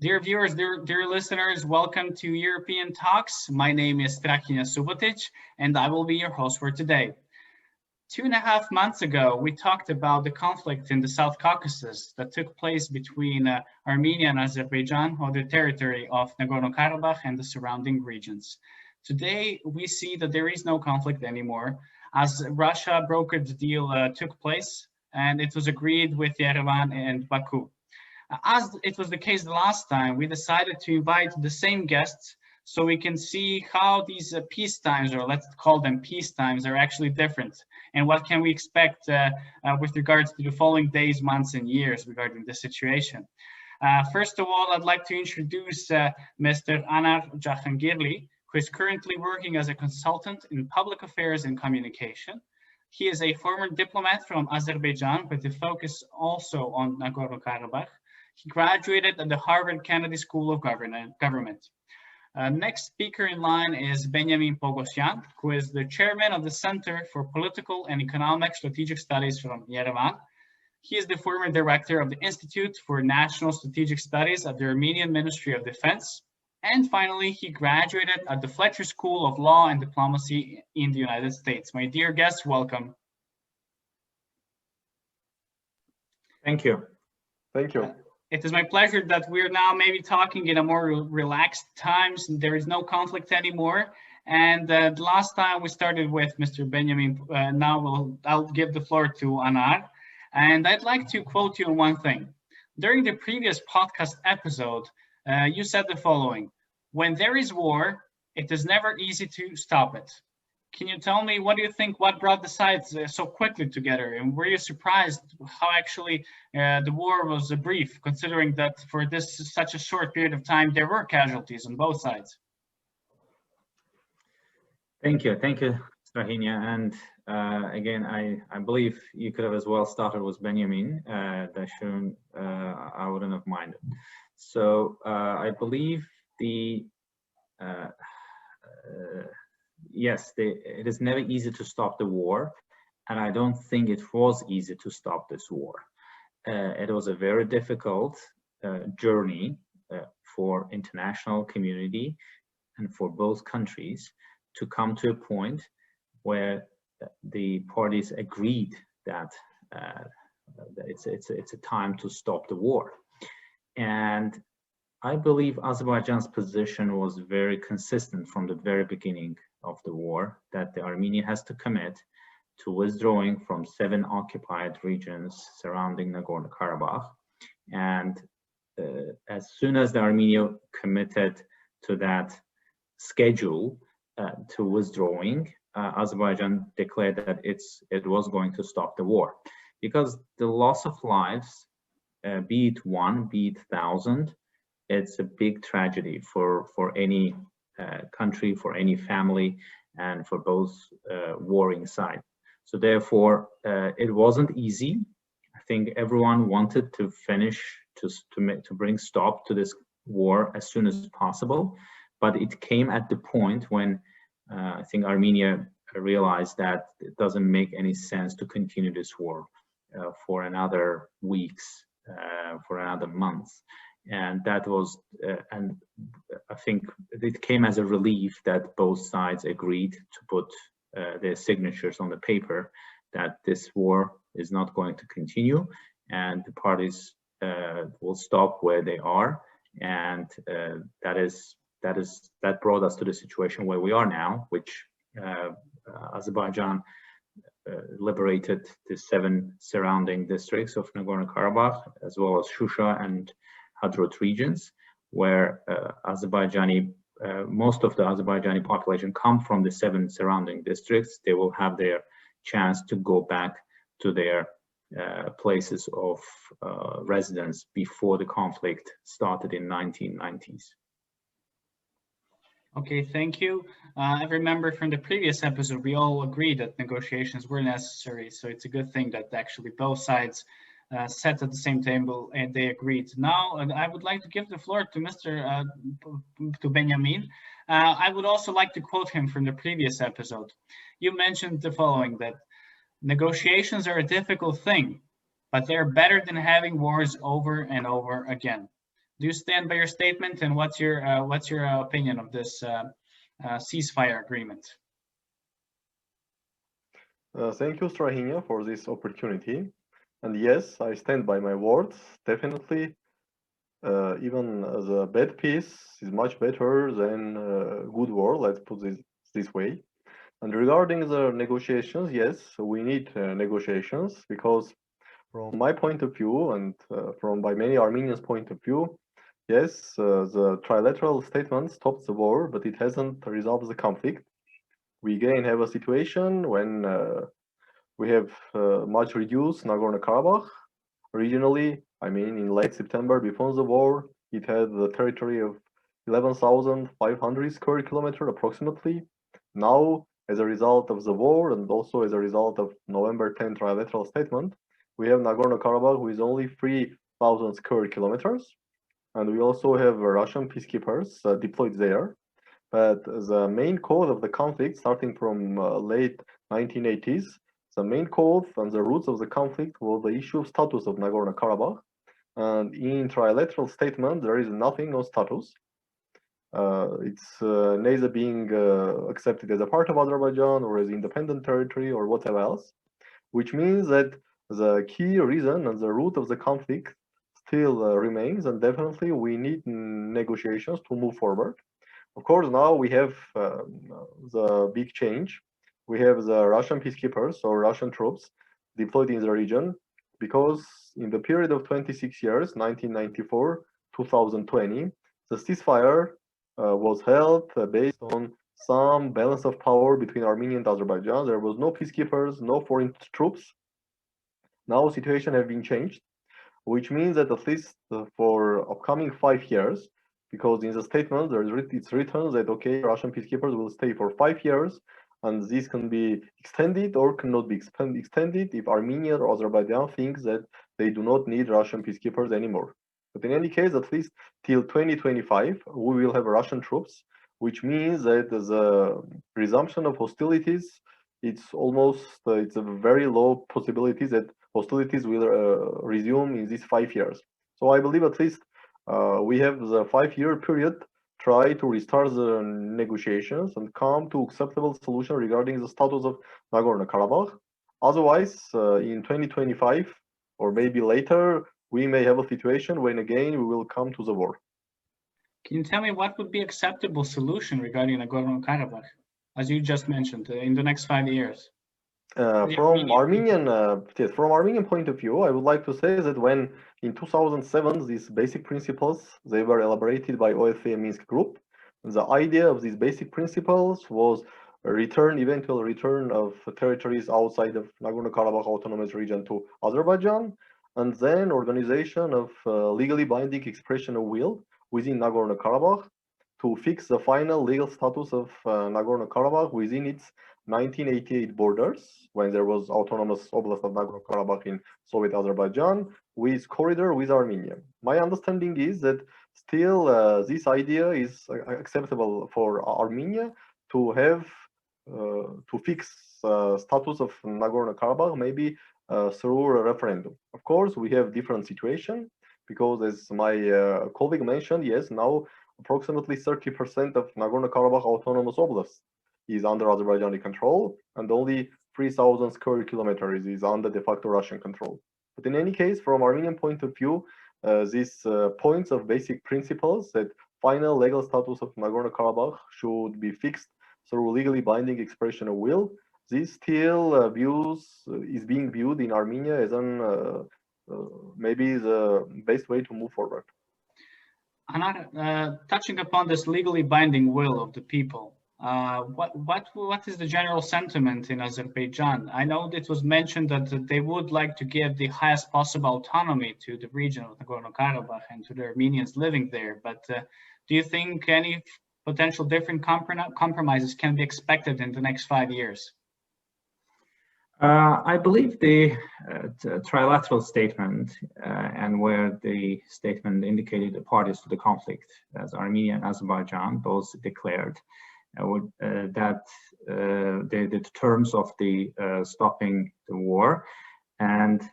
Dear viewers, dear listeners, welcome to European Talks. My name is Strahinja Subotic, and I will be your host for today. 2.5 months ago, we talked about the conflict in the South Caucasus that took place between Armenia and Azerbaijan on the territory of Nagorno-Karabakh and the surrounding regions. Today, we see that there is no conflict anymore, as Russia brokered deal took place, and it was agreed with Yerevan and Baku. As it was the case the last time, we decided to invite the same guests so we can see how these peace times, or let's call them peace times, are actually different, and what can we expect with regards to the following days, months, and years regarding the situation. First of all, I'd like to introduce Mr. Anar Jahangirli, who is currently working as a consultant in public affairs and communication. He is a former diplomat from Azerbaijan with a focus also on Nagorno-Karabakh. He graduated at the Harvard Kennedy School of Government. Next speaker in line is Benyamin Poghosyan, who is the chairman of the Center for Political and Economic Strategic Studies from Yerevan. He is the former director of the Institute for National Strategic Studies at the Armenian Ministry of Defense. And finally, he graduated at the Fletcher School of Law and Diplomacy in the United States. My dear guests, welcome. Thank you. Thank you. It is my pleasure that we're now maybe talking in a more relaxed times. There is no conflict anymore. And last time we started with Mr. Benyamin. Now I'll give the floor to Anar. And I'd like to quote you on one thing. During the previous podcast episode, you said the following: when there is war, it is never easy to stop it. Can you tell me, what do you think, what brought the sides so quickly together? And were you surprised how actually the war was brief, considering that for such a short period of time, there were casualties on both sides? Thank you, Strahinja. And again, I believe you could have as well started with Benjamin. I wouldn't have minded. So I believe yes, it is never easy to stop the war, and I don't think it was easy to stop this war. It was a very difficult journey for international community and for both countries to come to a point where the parties agreed that it's a time to stop the war. And I believe Azerbaijan's position was very consistent from the very beginning of the war, that the Armenia has to commit to withdrawing from 7 occupied regions surrounding Nagorno-Karabakh. And as soon as the Armenia committed to that schedule to withdrawing, Azerbaijan declared that it was going to stop the war, because the loss of lives, be it 1, be it 1,000, it's a big tragedy for any country, for any family, and for both warring sides. So therefore, it wasn't easy. I think everyone wanted to finish, to bring stop to this war as soon as possible. But it came at the point when I think Armenia realized that it doesn't make any sense to continue this war for another weeks, for another months. And that was, and I think it came as a relief that both sides agreed to put their signatures on the paper that this war is not going to continue, and the parties will stop where they are. And that brought us to the situation where we are now, which Azerbaijan liberated the 7 surrounding districts of Nagorno-Karabakh, as well as Shusha and Hadrut regions, where most of the Azerbaijani population come from the 7 surrounding districts. They will have their chance to go back to their places of residence before the conflict started in 1990s. Okay, thank you. I remember from the previous episode, we all agreed that negotiations were necessary. So it's a good thing that actually both sides sat at the same table and they agreed. Now, I would like to give the floor to to Benyamin. I would also like to quote him from the previous episode. You mentioned the following, that negotiations are a difficult thing, but they're better than having wars over and over again. Do you stand by your statement, and what's your opinion of this ceasefire agreement? Thank you, Strahinia, for this opportunity. And yes, I stand by my words. Definitely, even the bad peace is much better than good war. Let's put this way. And regarding the negotiations, yes, we need negotiations because, from my point of view, and from by many Armenians' point of view, yes, the trilateral statement stopped the war, but it hasn't resolved the conflict. We again have a situation when we have much reduced Nagorno-Karabakh. Regionally, I mean, in late September, before the war, it had the territory of 11,500 square kilometers approximately. Now, as a result of the war and also as a result of November 10 trilateral statement, we have Nagorno-Karabakh with only 3,000 square kilometers. And we also have Russian peacekeepers deployed there. But the main cause of the conflict, starting from late 1980s, the main cause and the roots of the conflict was the issue of status of Nagorno-Karabakh. And in trilateral statement, there is nothing on status. It's neither being accepted as a part of Azerbaijan or as independent territory or whatever else, which means that the key reason and the root of the conflict still remains, and definitely we need negotiations to move forward. Of course, now we have the big change. We have the Russian peacekeepers or Russian troops deployed in the region because in the period of 26 years, 1994, 2020, the ceasefire was held based on some balance of power between Armenia and Azerbaijan. There was no peacekeepers, no foreign troops. Now situation has been changed, which means that at least for upcoming 5 years, because in the statement it's written that okay, Russian peacekeepers will stay for 5 years, and this can be extended or cannot be extended if Armenia or Azerbaijan thinks that they do not need Russian peacekeepers anymore. But in any case, at least till 2025, we will have Russian troops, which means that the resumption of hostilities, it's a very low possibility that hostilities will resume in these 5 years. So I believe at least we have the 5-year period try to restart the negotiations and come to acceptable solution regarding the status of Nagorno-Karabakh. Otherwise, in 2025 or maybe later, we may have a situation when again we will come to the war. Can you tell me what would be acceptable solution regarding Nagorno-Karabakh, as you just mentioned, in the next 5 years? From Armenian point of view, I would like to say that when in 2007 these basic principles they were elaborated by OSCE Minsk group, the idea of these basic principles was eventual return of territories outside of Nagorno-Karabakh autonomous region to Azerbaijan, and then organization of legally binding expression of will within Nagorno-Karabakh to fix the final legal status of Nagorno-Karabakh within its 1988 borders, when there was autonomous oblast of Nagorno-Karabakh in Soviet Azerbaijan, with corridor with Armenia. My understanding is that still this idea is acceptable for Armenia to have to fix status of Nagorno-Karabakh maybe through a referendum. Of course, we have different situation because, as my colleague mentioned, yes, now approximately 30% of Nagorno-Karabakh autonomous oblast is under Azerbaijani control, and only 3,000 square kilometers is under de facto Russian control. But in any case, from Armenian point of view, these points of basic principles that final legal status of Nagorno-Karabakh should be fixed through legally binding expression of will, this still is being viewed in Armenia as maybe the best way to move forward. Anar, touching upon this legally binding will of the people, what is the general sentiment in Azerbaijan? I know it was mentioned that they would like to give the highest possible autonomy to the region of Nagorno-Karabakh and to the Armenians living there, but do you think any potential different compromises can be expected in the next 5 years? I believe the trilateral statement and where the statement indicated the parties to the conflict as Armenia and Azerbaijan both declared that the terms of the stopping the war, and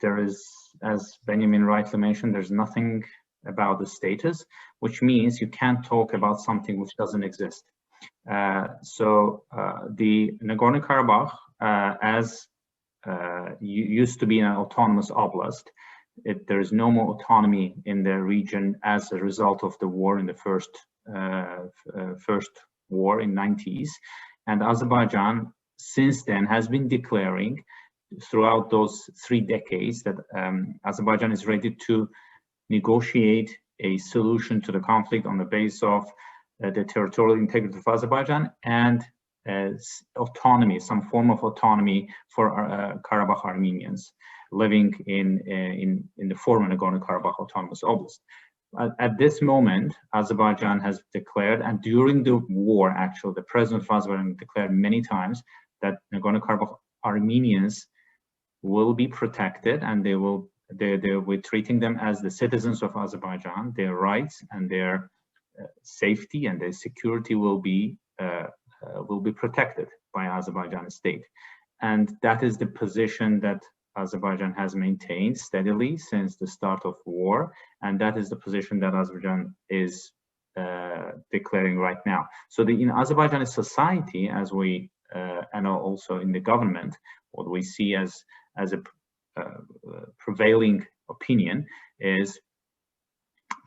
there is, as Benjamin rightly mentioned, there's nothing about the status, which means you can't talk about something which doesn't exist. The Nagorno-Karabakh, as used to be an autonomous oblast, there is no more autonomy in the region as a result of the war in the first war in 90s. And Azerbaijan since then has been declaring throughout those 3 decades that Azerbaijan is ready to negotiate a solution to the conflict on the basis of the territorial integrity of Azerbaijan and autonomy, some form of autonomy for Karabakh Armenians living in the former Nagorno-Karabakh Autonomous Oblast. At this moment, Azerbaijan has declared, and during the war, actually, the president of Azerbaijan declared many times that Nagorno-Karabakh Armenians will be protected, and we're treating them as the citizens of Azerbaijan. Their rights and their safety and their security will be protected by Azerbaijan state, and that is the position that Azerbaijan has maintained steadily since the start of war, and that is the position that Azerbaijan is declaring right now. So in Azerbaijani society, as we and also in the government, what we see as a prevailing opinion is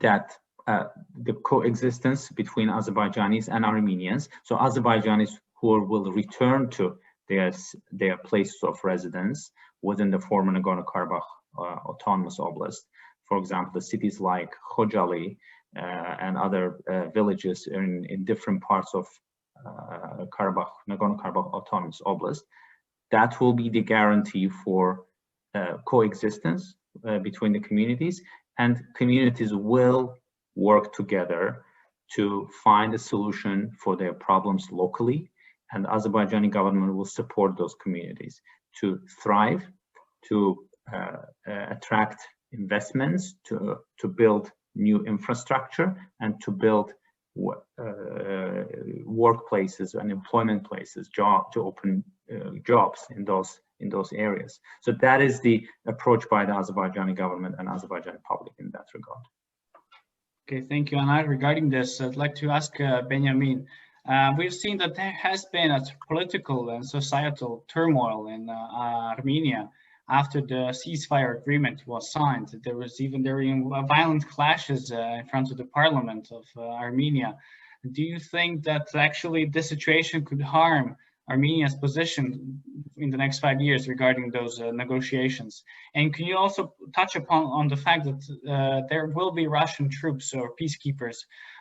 that the coexistence between Azerbaijanis and Armenians, so Azerbaijanis who will return to their places of residence within the former Nagorno-Karabakh Autonomous Oblast. For example, the cities like Khojali and other villages in different parts of Nagorno-Karabakh Autonomous Oblast. That will be the guarantee for coexistence between the communities, and communities will work together to find a solution for their problems locally, and Azerbaijani government will support those communities to thrive, to attract investments, to build new infrastructure, and to build workplaces and employment places, to open jobs in those areas. So that is the approach by the Azerbaijani government and Azerbaijani public in that regard. Okay, thank you, Anar. Regarding this, I'd like to ask Benyamin. We've seen that there has been a political and societal turmoil in Armenia after the ceasefire agreement was signed. There was even violent clashes in front of the parliament of Armenia. Do you think that actually this situation could harm Armenia's position in the next 5 years regarding those negotiations? And can you also touch upon the fact that there will be Russian troops or peacekeepers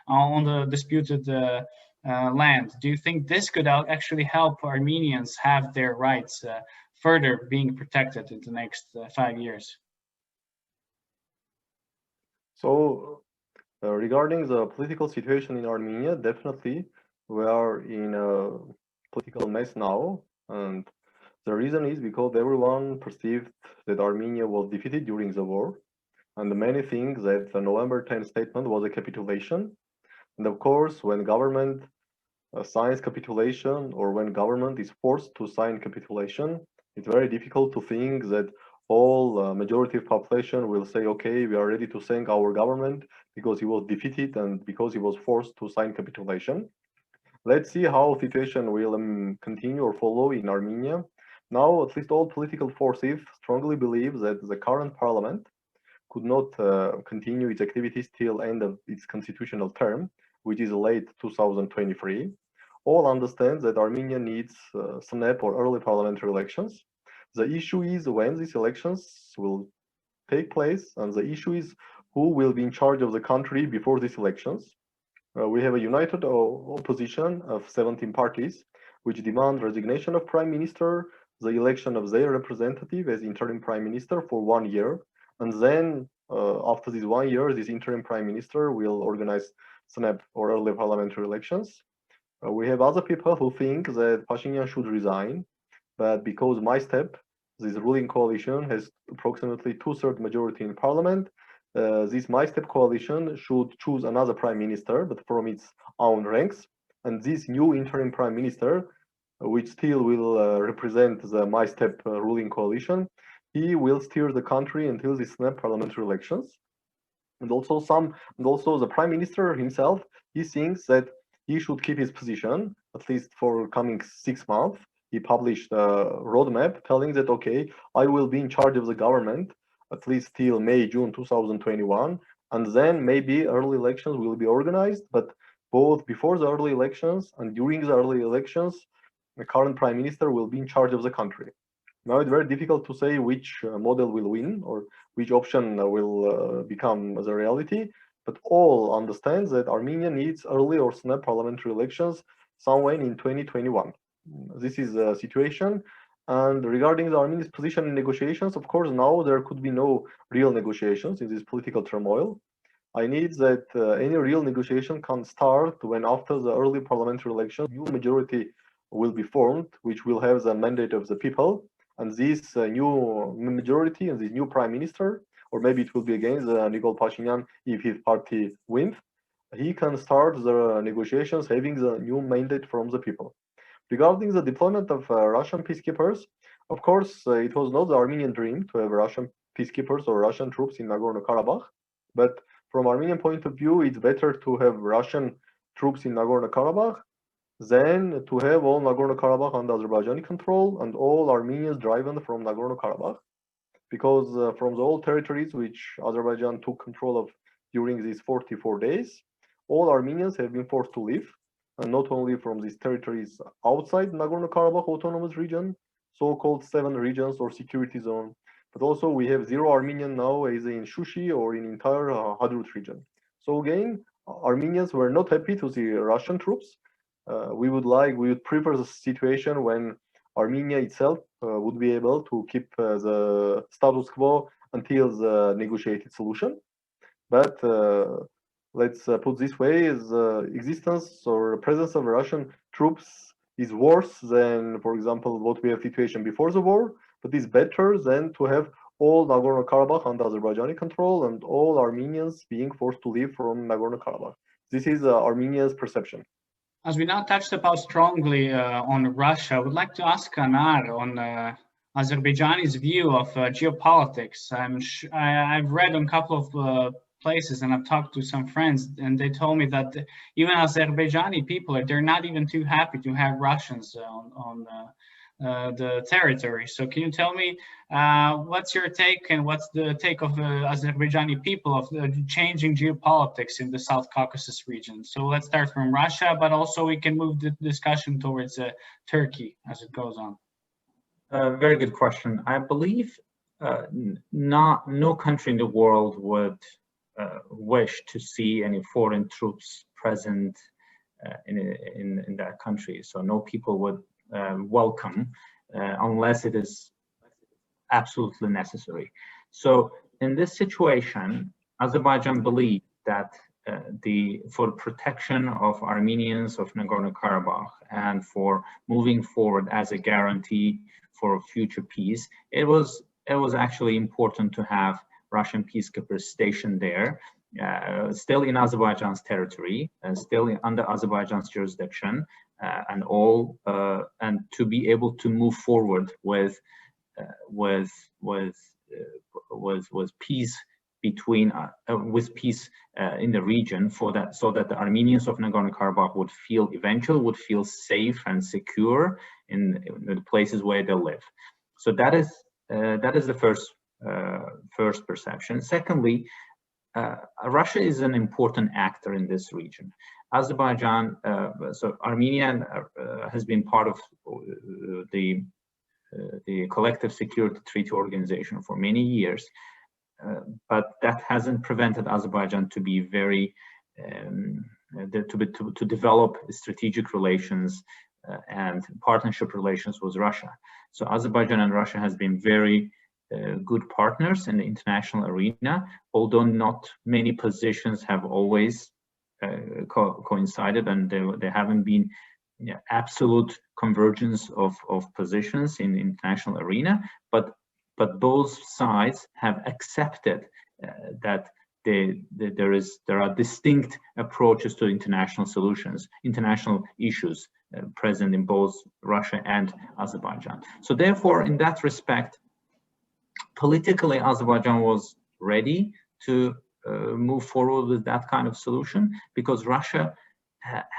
on the disputed land? Do you think this could actually help Armenians have their rights further being protected in the next 5 years? So regarding the political situation in Armenia, definitely we are in a political mess now, and the reason is because everyone perceived that Armenia was defeated during the war, and many think that the November 10th statement was a capitulation. And of course, when government signs capitulation, or when government is forced to sign capitulation, it's very difficult to think that all majority of population will say, okay, we are ready to thank our government because he was defeated and because he was forced to sign capitulation. Let's see how situation will continue or follow in Armenia. Now, at least all political forces strongly believe that the current parliament could not continue its activities till end of its constitutional term, which is late 2023. All understand that Armenia needs snap or early parliamentary elections. The issue is when these elections will take place, and the issue is who will be in charge of the country before these elections. We have a united opposition of 17 parties, which demand resignation of prime minister, the election of their representative as interim prime minister for 1 year, and then after this 1 year, this interim prime minister will organize snap or early parliamentary elections. We have other people who think that Pashinyan should resign, but because MyStep, this ruling coalition, has approximately 2/3 majority in parliament, this MyStep coalition should choose another prime minister, but from its own ranks. And this new interim prime minister, which still will represent the MyStep ruling coalition, he will steer the country until the snap parliamentary elections. And also the prime minister himself, he thinks that he should keep his position at least for coming 6 months. He published a roadmap telling that, okay, I will be in charge of the government at least till May, June 2021, and then maybe early elections will be organized. But both before the early elections and during the early elections, the current prime minister will be in charge of the country. Now it's very difficult to say which model will win or which option will become the reality, but all understand that Armenia needs early or snap parliamentary elections somewhere in 2021. This is the situation. And regarding the Armenia's position in negotiations, of course, now there could be no real negotiations in this political turmoil. I need that any real negotiation can start when after the early parliamentary elections, new majority will be formed, which will have the mandate of the people. And this new majority and this new prime minister, or maybe it will be against Nikol Pashinyan if his party wins, he can start the negotiations having the new mandate from the people. Regarding the deployment of Russian peacekeepers, of course, it was not the Armenian dream to have Russian peacekeepers or Russian troops in Nagorno-Karabakh, but from Armenian point of view, it's better to have Russian troops in Nagorno-Karabakh than to have all Nagorno-Karabakh under Azerbaijani control and all Armenians driven from Nagorno-Karabakh, because from the old territories which Azerbaijan took control of during these 44 days, all Armenians have been forced to leave, and not only from these territories outside Nagorno-Karabakh autonomous region, so-called 7 regions or security zone, but also we have 0 Armenian now either in Shushi or in entire Hadrut region. So again, Armenians were not happy to see Russian troops. We would prefer the situation when Armenia itself would be able to keep the status quo until the negotiated solution. But let's put this way, is existence or presence of Russian troops is worse than, for example, what we have situation before the war, but is better than to have all Nagorno-Karabakh under Azerbaijani control and all Armenians being forced to leave from Nagorno-Karabakh. This is Armenia's perception. As we now touched upon strongly on Russia, I would like to ask Anar on Azerbaijani's view of geopolitics. I've read on a couple of places and I've talked to some friends and they told me that even Azerbaijani people, they're not even too happy to have Russians on the territory. So can you tell me what's your take and what's the take of the Azerbaijani people of the changing geopolitics in the South Caucasus region? So let's start from Russia, but also we can move the discussion towards Turkey as it goes on. Very good question. I believe no country in the world would wish to see any foreign troops present in that country. So no people would welcome unless it is absolutely necessary. So in this situation, Azerbaijan believes that for protection of Armenians of Nagorno-Karabakh and for moving forward as a guarantee for future peace, it was actually important to have Russian peacekeepers stationed there, still in Azerbaijan's territory, still under Azerbaijan's jurisdiction, and to be able to move forward with peace in the region, so that the Armenians of Nagorno-Karabakh would feel safe and secure in the places where they live. So that is the first perception. Secondly, Russia is an important actor in this region. Azerbaijan, so Armenia has been part of the Collective Security Treaty Organization for many years, but that hasn't prevented Azerbaijan to be to develop strategic relations and partnership relations with Russia. So Azerbaijan and Russia has been very good partners in the international arena, although not many positions have always coincided, and there haven't been absolute convergence of positions in the international arena, but both sides have accepted that there are distinct approaches to international issues present in both Russia and Azerbaijan. So therefore, in that respect, politically, Azerbaijan was ready to move forward with that kind of solution, because Russia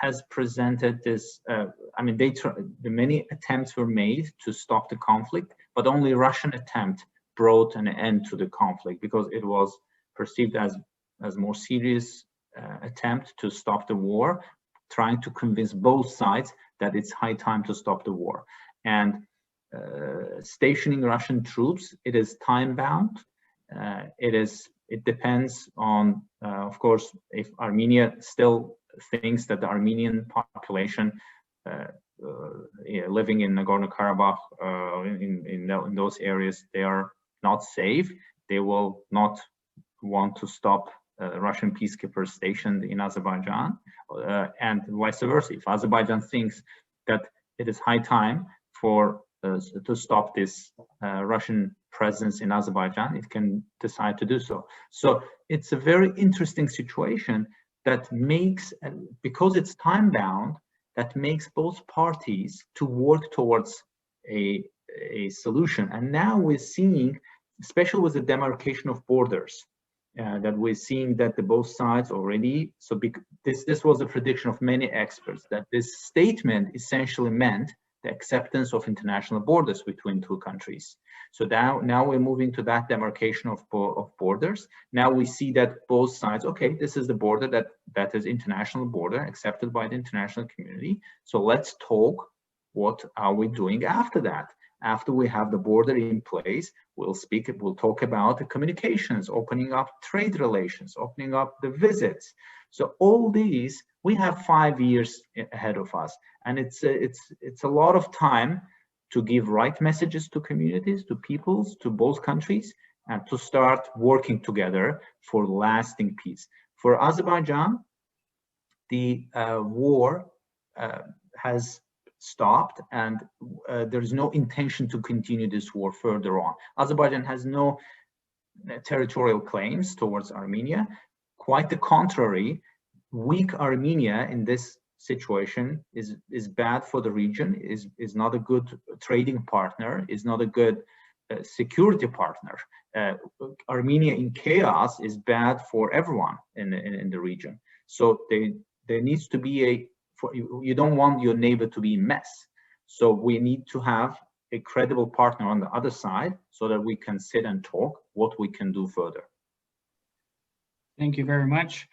has presented this. I mean, many attempts were made to stop the conflict, but only Russian attempt brought an end to the conflict, because it was perceived as more serious attempt to stop the war, trying to convince both sides that it's high time to stop the war. And stationing Russian troops, it is time bound. It depends on, of course, if Armenia still thinks that the Armenian population living in Nagorno-Karabakh, in those areas, they are not safe. They will not want to stop Russian peacekeepers stationed in Azerbaijan, and vice versa. If Azerbaijan thinks that it is high time to stop this Russian presence in Azerbaijan, it can decide to do so. So it's a very interesting situation that makes, because it's time bound, that makes both parties to work towards a solution. And now we're seeing, especially with the demarcation of borders, that we're seeing that both sides already, this was a prediction of many experts, that this statement essentially meant the acceptance of international borders between two countries. So now we're moving to that demarcation of borders. Now we see that both sides, okay, this is the border that is international border accepted by the international community. So let's talk, what are we doing after that? After we have the border in place, we'll talk about the communications, opening up trade relations, opening up the visits. So all these, we have 5 years ahead of us, and it's a lot of time to give right messages to communities, to peoples, to both countries, and to start working together for lasting peace. For Azerbaijan, the war has stopped, and there is no intention to continue this war further on. Azerbaijan has no territorial claims towards Armenia. Quite the contrary, weak Armenia in this situation is bad for the region, is not a good trading partner, is not a good security partner. Armenia in chaos is bad for everyone in the region. So there needs to be you don't want your neighbor to be a mess. So we need to have a credible partner on the other side so that we can sit and talk what we can do further. Thank you very much.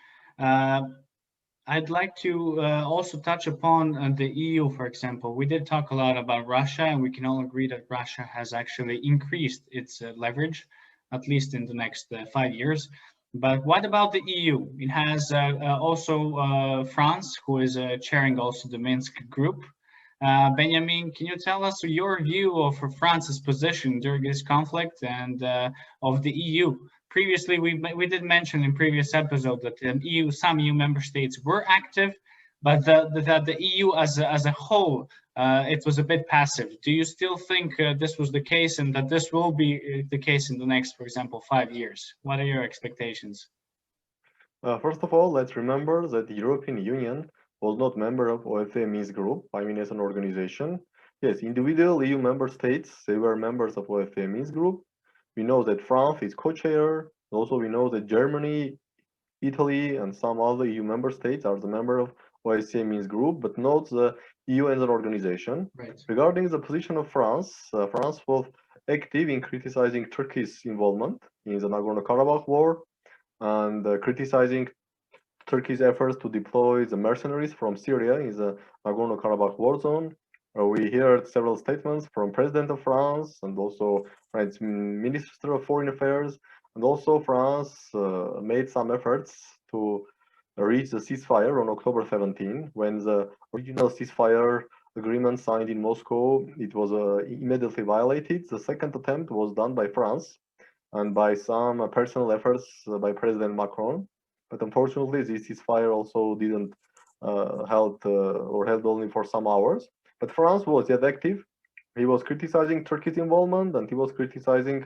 I'd like to also touch upon the EU, for example. We did talk a lot about Russia, and we can all agree that Russia has actually increased its leverage, at least in the next 5 years. But what about the EU? It has also France, who is chairing also the Minsk group. Benjamin, can you tell us your view of France's position during this conflict and of the EU? Previously, we did mention in previous episode that some EU member states were active, but that the EU as a whole, it was a bit passive. Do you still think this was the case, and that this will be the case in the next, for example, 5 years? What are your expectations? First of all, let's remember that the European Union was not member of OSCE Minsk group, I mean as an organization. Yes, individual EU member states, they were members of OSCE Minsk group. We know that France is co-chair. Also, we know that Germany, Italy, and some other EU member states are the member of OSCE Minsk group, but not the EU as an organization. Right. Regarding the position of France, France was active in criticizing Turkey's involvement in the Nagorno-Karabakh war and criticizing Turkey's efforts to deploy the mercenaries from Syria in the Nagorno-Karabakh war zone. We heard several statements from President of France and also France's Minister of Foreign Affairs, and also France made some efforts to reach the ceasefire on October 17, when the original ceasefire agreement signed in Moscow, it was immediately violated. The second attempt was done by France and by some personal efforts by President Macron. But unfortunately, this ceasefire also didn't held only for some hours. But France was yet active. He was criticizing Turkey's involvement, and he was criticizing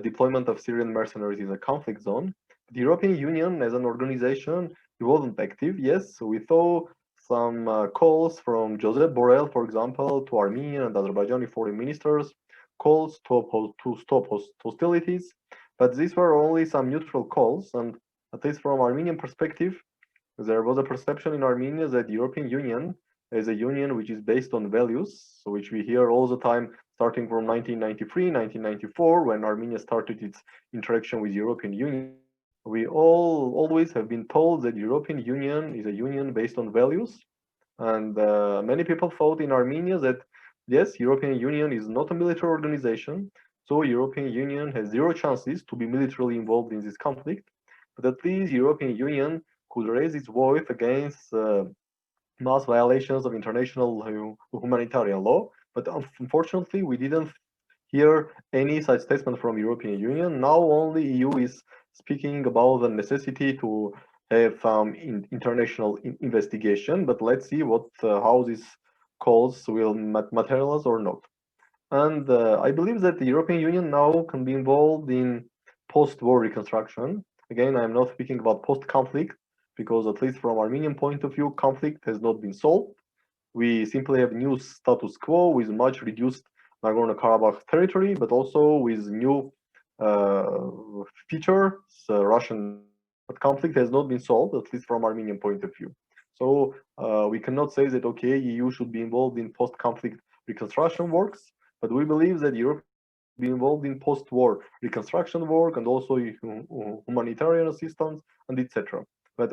deployment of Syrian mercenaries in the conflict zone. The European Union as an organization, he wasn't active. Yes, we saw some calls from Josep Borrell, for example, to Armenian and Azerbaijani foreign ministers, calls to stop hostilities. But these were only some neutral calls, and At least from Armenian perspective, there was a perception in Armenia that the European Union is a union which is based on values, so which we hear all the time, starting from 1993, 1994, when Armenia started its interaction with the European Union. We always have been told that the European Union is a union based on values, and many people thought in Armenia that yes, European Union is not a military organization, so European Union has zero chances to be militarily involved in this conflict, but at least European Union could raise its voice against mass violations of international humanitarian law. But unfortunately, we didn't hear any such statement from European Union. Now only EU is speaking about the necessity to have some international investigation, but let's see what how this calls will materialize or not. And I believe that the European Union now can be involved in post-war reconstruction. Again, I'm not speaking about post-conflict, because at least from Armenian point of view, conflict has not been solved. We simply have new status quo with much reduced Nagorno-Karabakh territory, but also with new features. Russian conflict has not been solved, at least from Armenian point of view. So we cannot say that, okay, EU should be involved in post-conflict reconstruction works, but we believe that Europe should be involved in post-war reconstruction work and also humanitarian assistance and etc. But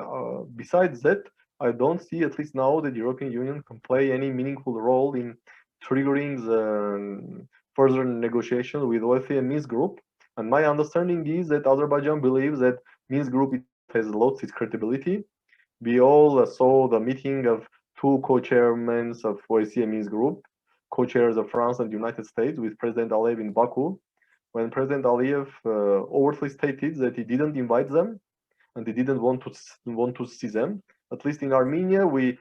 besides that, I don't see, at least now, that the European Union can play any meaningful role in triggering the further negotiations with OSCE and Minsk Group. And my understanding is that Azerbaijan believes that Minsk Group has lost its credibility. We all saw the meeting of two co-chairmen of OSCE and Minsk Group, co-chairs of France and the United States, with President Aliyev in Baku, when President Aliyev overtly stated that he didn't invite them and he didn't want to see them. At least in Armenia, we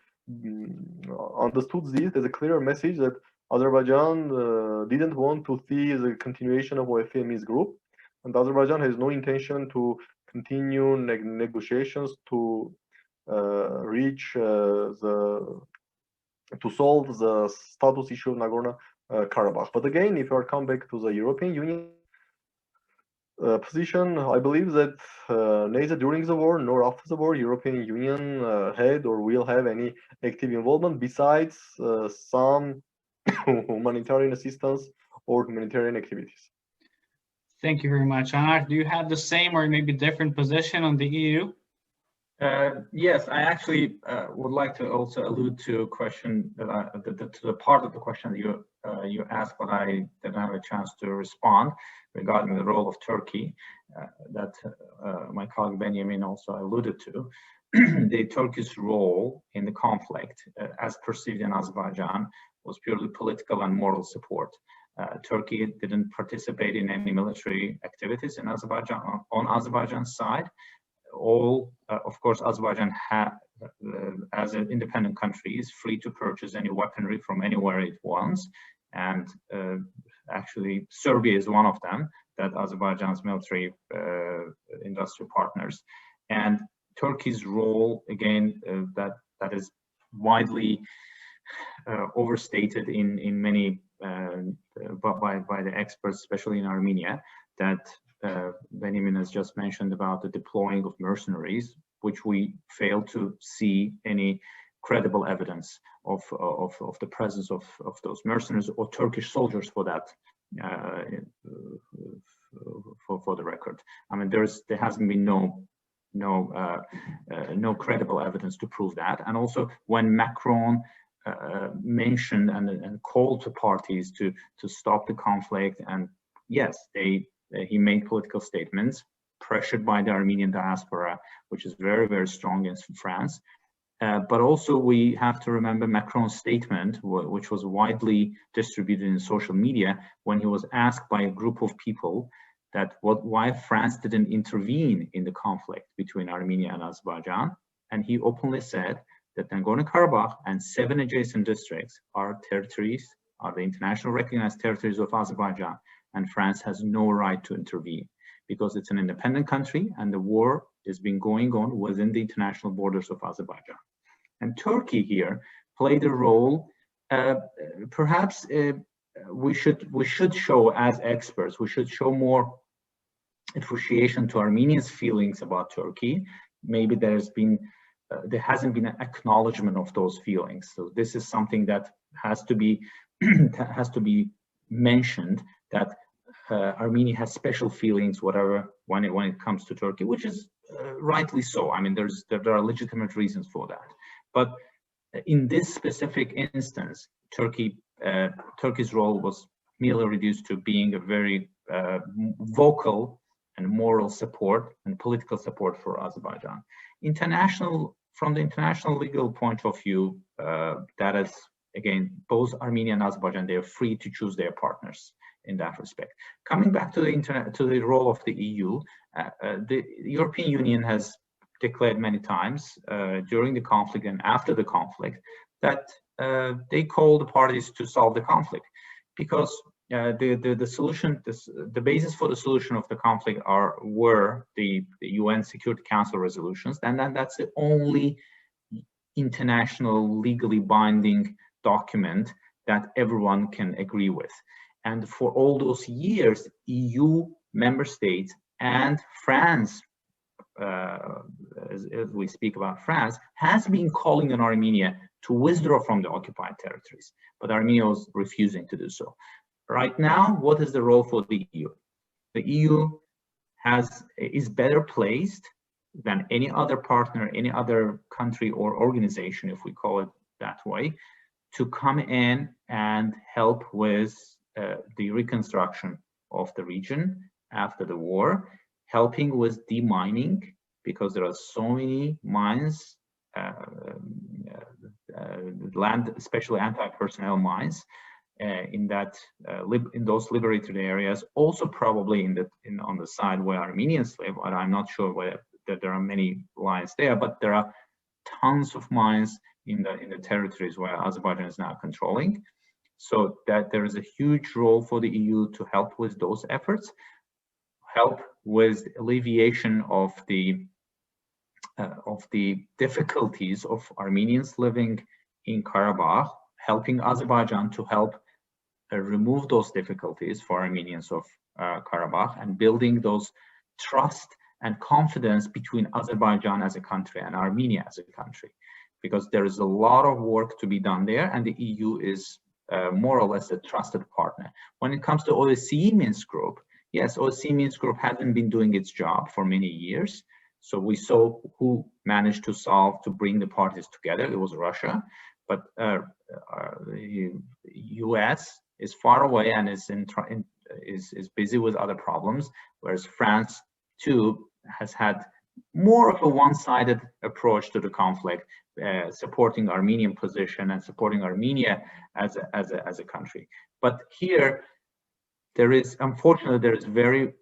understood this as a clear message that Azerbaijan didn't want to see the continuation of OSCE and Minsk Group, and Azerbaijan has no intention to continue negotiations to reach to solve the status issue of Nagorno-Karabakh. But again, if you come back to the European Union position, I believe that neither during the war nor after the war, European Union had or will have any active involvement besides some humanitarian assistance or humanitarian activities. Thank you very much. Anar, do you have the same or maybe different position on the EU? Yes, I actually would like to also allude to a question that to the part of the question that you asked, but I didn't have a chance to respond regarding the role of Turkey that my colleague Benyamin also alluded to. The Turkish role in the conflict, as perceived in Azerbaijan, was purely political and moral support. Turkey didn't participate in any military activities in Azerbaijan on Azerbaijan's side. Of course, Azerbaijan as an independent country is free to purchase any weaponry from anywhere it wants, and actually Serbia is one of them, that Azerbaijan's military industrial partners. And Turkey's role, again, that is widely overstated in many by the experts, especially in Armenia, that Benjamin has just mentioned about the deploying of mercenaries, which we fail to see any credible evidence of the presence of those mercenaries or Turkish soldiers for that, for the record. I mean, there hasn't been no credible evidence to prove that. And also when Macron mentioned and called to parties to stop the conflict, and yes, he made political statements pressured by the Armenian diaspora, which is very, very strong in France. But also we have to remember Macron's statement, which was widely distributed in social media, when he was asked by a group of people that why France didn't intervene in the conflict between Armenia and Azerbaijan. And he openly said that Nagorno-Karabakh and 7 adjacent districts are the international recognized territories of Azerbaijan, and France has no right to intervene because it's an independent country and the war has been going on within the international borders of Azerbaijan. And Turkey here played a role. Perhaps we should show, as experts, we should show more appreciation to Armenians' feelings about Turkey. Maybe there hasn't been an acknowledgement of those feelings. So this is something that has to be mentioned, that Armenia has special feelings, whatever, when it comes to Turkey, which is rightly so. I mean, there are legitimate reasons for that. But in this specific instance, Turkey's role was merely reduced to being a very vocal and moral support and political support for Azerbaijan. From the international legal point of view, that is, again, both Armenia and Azerbaijan, they are free to choose their partners in that respect. Coming back to the role of the EU, the European Union has declared many times during the conflict and after the conflict that they call the parties to solve the conflict, because the solution, the basis for the solution of the conflict were the UN Security Council resolutions, and that's the only international legally binding document that everyone can agree with. And for all those years, EU member states and France, as we speak about France, has been calling on Armenia to withdraw from the occupied territories, but Armenia was refusing to do so. Right now, what is the role for the EU? The EU is better placed than any other partner, any other country or organization, if we call it that way, to come in and help with the reconstruction of the region after the war, helping with demining, because there are so many mines, land, especially anti-personnel mines, in those liberated areas. Also, probably on the side where Armenians live, but I'm not sure whether that there are many lines there, but there are tons of mines in the territories where Azerbaijan is now controlling. So that there is a huge role for the EU to help with those efforts, help with alleviation of the difficulties of Armenians living in Karabakh, helping Azerbaijan to help remove those difficulties for Armenians of Karabakh, and building those trust and confidence between Azerbaijan as a country and Armenia as a country, because there is a lot of work to be done there, and the EU is more or less a trusted partner. When it comes to OSCE Minsk Group, yes, OSCE Minsk Group hasn't been doing its job for many years. So we saw who managed to bring the parties together. It was Russia, but the US is far away and is busy with other problems, whereas France too has had more of a one-sided approach to the conflict, supporting Armenian position and supporting Armenia as a country. But here, unfortunately, there is very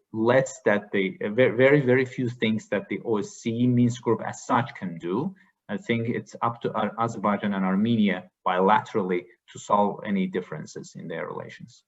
few things that the OSCE Minsk Group as such can do. I think it's up to Azerbaijan and Armenia bilaterally to solve any differences in their relations.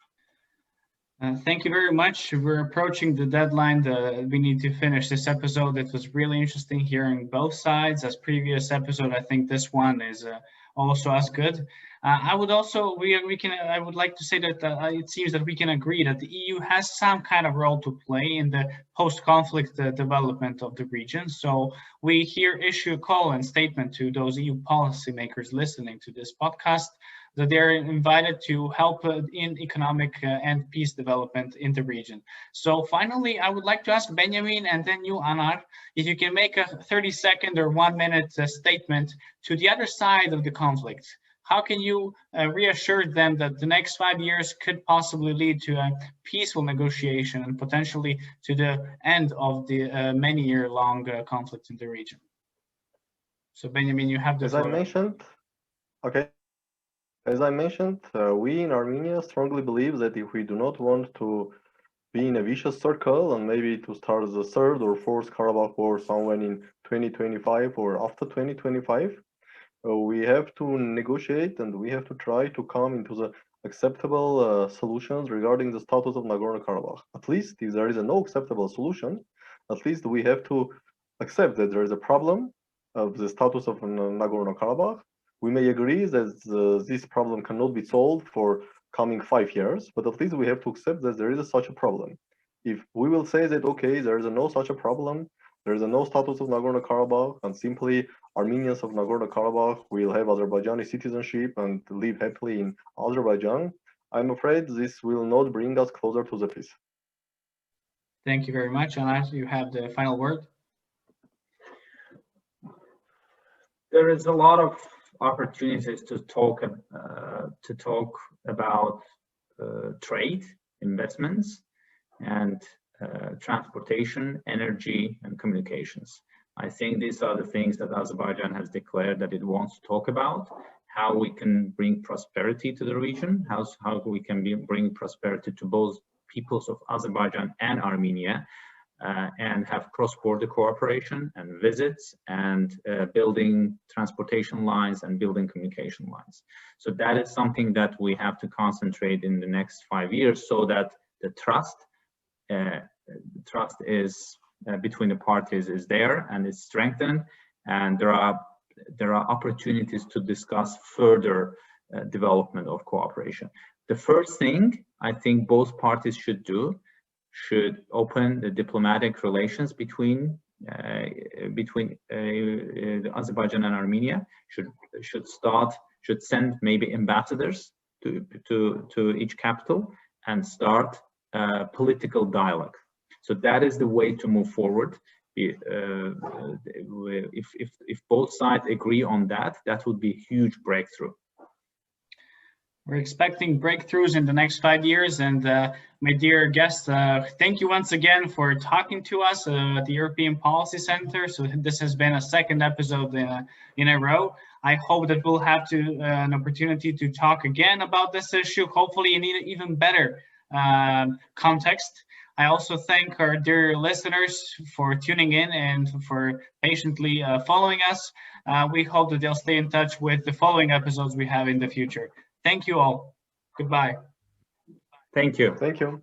Thank you very much. We're approaching the deadline. We need to finish this episode. It was really interesting hearing both sides. As previous episode, I think this one is also as good. I would like to say that it seems that we can agree that the EU has some kind of role to play in the post-conflict development of the region. So we here issue a call and statement to those EU policymakers listening to this podcast that they're invited to help in economic and peace development in the region. So finally, I would like to ask Benjamin and then you, Anar, if you can make a 30-second or 1-minute statement to the other side of the conflict. How can you reassure them that the next 5 years could possibly lead to a peaceful negotiation and potentially to the end of the many-year-long conflict in the region? So Benjamin, you have the floor. As I mentioned, we in Armenia strongly believe that if we do not want to be in a vicious circle and maybe to start the third or fourth Karabakh war somewhere in 2025 or after 2025, we have to negotiate and we have to try to come into the acceptable solutions regarding the status of Nagorno-Karabakh. At least if there is no acceptable solution, at least we have to accept that there is a problem of the status of Nagorno-Karabakh. We may agree that this problem cannot be solved for coming 5 years, but at least we have to accept that there is such a problem. If we will say that, okay, there is no such a problem, there is no status of Nagorno-Karabakh, and simply Armenians of Nagorno-Karabakh will have Azerbaijani citizenship and live happily in Azerbaijan, I'm afraid this will not bring us closer to the peace. Thank you very much. Anar, you have the final word. There is a lot of opportunities to talk about trade, investments, and transportation, energy, and communications. I think these are the things that Azerbaijan has declared that it wants to talk about, how we can bring prosperity to the region, how we can bring prosperity to both peoples of Azerbaijan and Armenia, and have cross-border cooperation and visits and building transportation lines and building communication lines. So that is something that we have to concentrate in the next 5 years, so that the trust is between the parties is there and is strengthened, and there are opportunities to discuss further development of cooperation. The first thing I think both parties should do should open the diplomatic relations between Azerbaijan and Armenia. Should send maybe ambassadors to each capital and start political dialogue. So that is the way to move forward. If both sides agree on that, that would be a huge breakthrough. We're expecting breakthroughs in the next 5 years. And my dear guests, thank you once again for talking to us at the European Policy Center. So this has been a second episode in a row. I hope that we'll have an opportunity to talk again about this issue, hopefully in even better context. I also thank our dear listeners for tuning in and for patiently following us. We hope that they'll stay in touch with the following episodes we have in the future. Thank you all. Goodbye. Thank you. Thank you.